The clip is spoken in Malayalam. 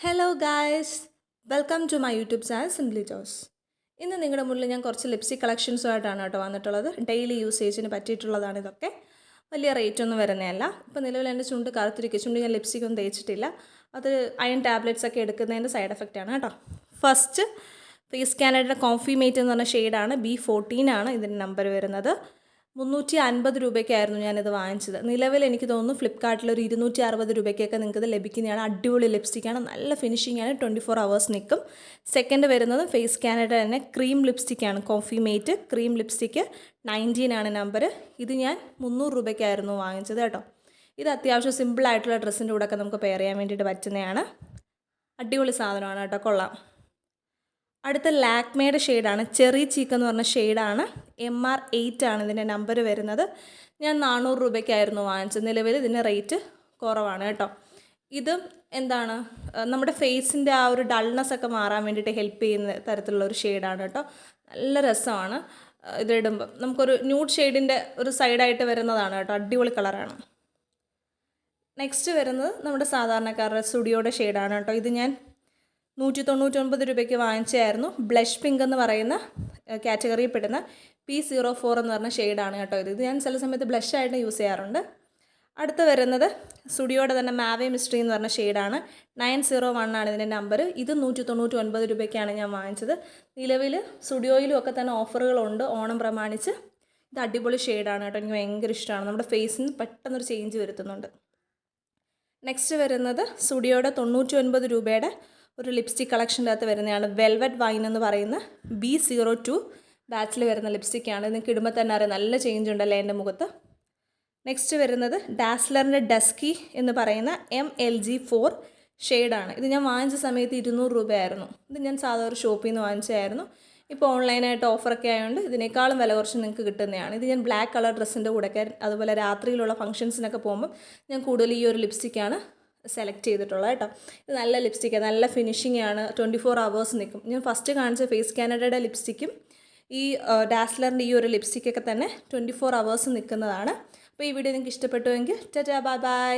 Hello guys, welcome to my YouTube channel simply Jose. ഇന്ന് നിങ്ങളുടെ മുന്നിൽ ഞാൻ കുറച്ച് ലിപ്സ്റ്റിക് കളക്ഷൻസുമായിട്ടാണ് കേട്ടോ വന്നിട്ടുള്ളത്. ഡെയിലി യൂസേജിന് പറ്റിയിട്ടുള്ളതാണ് ഇതൊക്കെ. വലിയ റേറ്റ് ഒന്നും വരുന്നതല്ല. ഇപ്പോൾ നിലവിൽ എൻ്റെ ചുണ്ട് കറുത്തിരിക്കുക, ചുണ്ട് ഞാൻ ലിപ്സ്റ്റിക് ഒന്നും തേച്ചിട്ടില്ല. അത് അയൺ ടാബ്ലറ്റ്സ് ഒക്കെ എടുക്കുന്നതിൻ്റെ സൈഡ് എഫക്റ്റ് ആണ് കേട്ടോ. ഫസ്റ്റ് ഫേസ് കാനഡയുടെ കോഫി മേറ്റ് എന്ന് പറഞ്ഞ ഷെയ്ഡാണ്. B14 ആണ് ഇതിൻ്റെ നമ്പർ വരുന്നത്. 350 രൂപയ്ക്കായിരുന്നു ഞാനിത് വാങ്ങിച്ചത്. നിലവിൽ എനിക്ക് തോന്നുന്നു ഫ്ലിപ്കാർട്ടിൽ ഒരു 260 രൂപയ്ക്കൊക്കെ നിങ്ങൾക്കിത് ലഭിക്കുന്നതാണ്. അടിപൊളി ലിപ്സ്റ്റിക്കാണ്, നല്ല ഫിനിഷിംഗ് ആണ്, 24 hours നിൽക്കും. സെക്കൻഡ് വരുന്നത് ഫേസ് കാനഡ തന്നെ ക്രീം ലിപ്സ്റ്റിക്കാണ്. കോഫി മേറ്റ് ക്രീം ലിപ്സ്റ്റിക്ക് 19 ആണ് നമ്പർ. ഇത് ഞാൻ 300 രൂപയ്ക്കായിരുന്നു വാങ്ങിച്ചത് കേട്ടോ. ഇത് അത്യാവശ്യം സിമ്പിളായിട്ടുള്ള ഡ്രസ്സിൻ്റെ കൂടെയൊക്കെ നമുക്ക് പെയർ ചെയ്യാൻ വേണ്ടിയിട്ട് പറ്റുന്നതാണ്. അടിപൊളി സാധനമാണ് കേട്ടോ, കൊള്ളാം. അടുത്ത ലാക്മേയുടെ ഷെയ്ഡാണ്, ചെറി ചീക്ക് എന്ന് പറഞ്ഞ ഷെയ്ഡാണ്. MR8 ആണ് ഇതിൻ്റെ നമ്പർ വരുന്നത്. ഞാൻ 400 രൂപയ്ക്കായിരുന്നു വാങ്ങിച്ചത്. നിലവിൽ ഇതിൻ്റെ റേറ്റ് കുറവാണ് കേട്ടോ. ഇത് എന്താണ്, നമ്മുടെ ഫേസിൻ്റെ ആ ഒരു ഡൾനെസ് ഒക്കെ മാറാൻ വേണ്ടിയിട്ട് ഹെൽപ്പ് ചെയ്യുന്ന തരത്തിലുള്ള ഒരു ഷെയ്ഡാണ് കേട്ടോ. നല്ല രസമാണ് ഇതിടുമ്പം. നമുക്കൊരു ന്യൂഡ് ഷെയ്ഡിൻ്റെ ഒരു സൈഡായിട്ട് വരുന്നതാണ് കേട്ടോ. അടിപൊളി കളറാണ്. നെക്സ്റ്റ് വരുന്നത് നമ്മുടെ സാധാരണക്കാരുടെ സ്റ്റുഡിയോയുടെ ഷെയ്ഡാണ് കേട്ടോ. ഇത് ഞാൻ 199 രൂപയ്ക്ക് വാങ്ങിച്ചായിരുന്നു. ബ്ലഷ് പിങ്ക് എന്ന് പറയുന്ന കാറ്റഗറിയിൽ പെടുന്ന P04 എന്ന് പറഞ്ഞ ഷെയ്ഡാണ് കേട്ടോ. ഇത് ഞാൻ ചില സമയത്ത് ബ്ലഷായിട്ട് യൂസ് ചെയ്യാറുണ്ട്. അടുത്ത് വരുന്നത് സ്റ്റുഡിയോയുടെ തന്നെ മാവേ മിസ്റ്ററി എന്ന് പറഞ്ഞ ഷെയ്ഡാണ്. 901 ആണ് ഇതിൻ്റെ നമ്പർ. ഇത് 199 രൂപയ്ക്കാണ് ഞാൻ വാങ്ങിച്ചത്. നിലവിൽ സ്റ്റുഡിയോയിലും ഒക്കെ തന്നെ ഓഫറുകളുണ്ട് ഓണം പ്രമാണിച്ച്. ഇത് അടിപൊളി ഷെയ്ഡാണ് കേട്ടോ, എനിക്ക് ഭയങ്കര ഇഷ്ടമാണ്. നമ്മുടെ ഫേസിന് പെട്ടെന്നൊരു ചേഞ്ച് വരുത്തുന്നുണ്ട്. നെക്സ്റ്റ് വരുന്നത് സ്റ്റുഡിയോയുടെ 99 രൂപയുടെ ഒരു ലിപ്സ്റ്റിക് കളക്ഷൻ്റെ അകത്ത് വരുന്നതാണ്. വെൽവെറ്റ് വൈൻ എന്ന് പറയുന്ന B02 ബാച്ചിൽ വരുന്ന ലിപ്സ്റ്റിക്കാണ്. നിങ്ങൾക്ക് ഇടുമ്പോൾ തന്നെ അറിയാം നല്ല ചേഞ്ച് ഉണ്ടല്ലേ എൻ്റെ മുഖത്ത്. നെക്സ്റ്റ് വരുന്നത് ഡാസ്ലറിൻ്റെ ഡസ്കി എന്ന് പറയുന്ന MLG4 ഷെയ്ഡാണ്. ഇത് ഞാൻ വാങ്ങിച്ച സമയത്ത് 200 രൂപയായിരുന്നു. ഇത് ഞാൻ സാധാരണ ഒരു ഷോപ്പിൽ നിന്ന് വാങ്ങിച്ചതായിരുന്നു. ഇപ്പോൾ ഓൺലൈനായിട്ട് ഓഫറൊക്കെ ആയതുകൊണ്ട് ഇതിനേക്കാളും വില കുറച്ച് നിങ്ങൾക്ക് കിട്ടുന്നതാണ്. ഇത് ഞാൻ ബ്ലാക്ക് കളർ ഡ്രസ്സിൻ്റെ കൂടെയൊക്കെ അതുപോലെ രാത്രിയിലുള്ള ഫംഗ്ഷൻസിനൊക്കെ പോകുമ്പം ഞാൻ കൂടുതൽ ഈ ഒരു ലിപ്സ്റ്റിക്കാണ് സെലക്ട് ചെയ്തിട്ടുള്ളത് കേട്ടോ. ഇത് നല്ല ലിപ്സ്റ്റിക്കാണ്, നല്ല ഫിനിഷിംഗ് ആണ്, 24 hours നിൽക്കും. ഞാൻ ഫസ്റ്റ് കാണിച്ച ഫേസ് കാനഡയുടെ ലിപ്സ്റ്റിക്കും ഈ ഡാസ്ലറിൻ്റെ ഈ ഒരു ലിപ്സ്റ്റിക്കൊക്കെ തന്നെ 24 hours നിൽക്കുന്നതാണ്. അപ്പോൾ ഈ വീഡിയോ നിങ്ങൾക്ക് ഇഷ്ടപ്പെട്ടുവെങ്കിൽ ടാറ്റാ ബൈ ബൈ.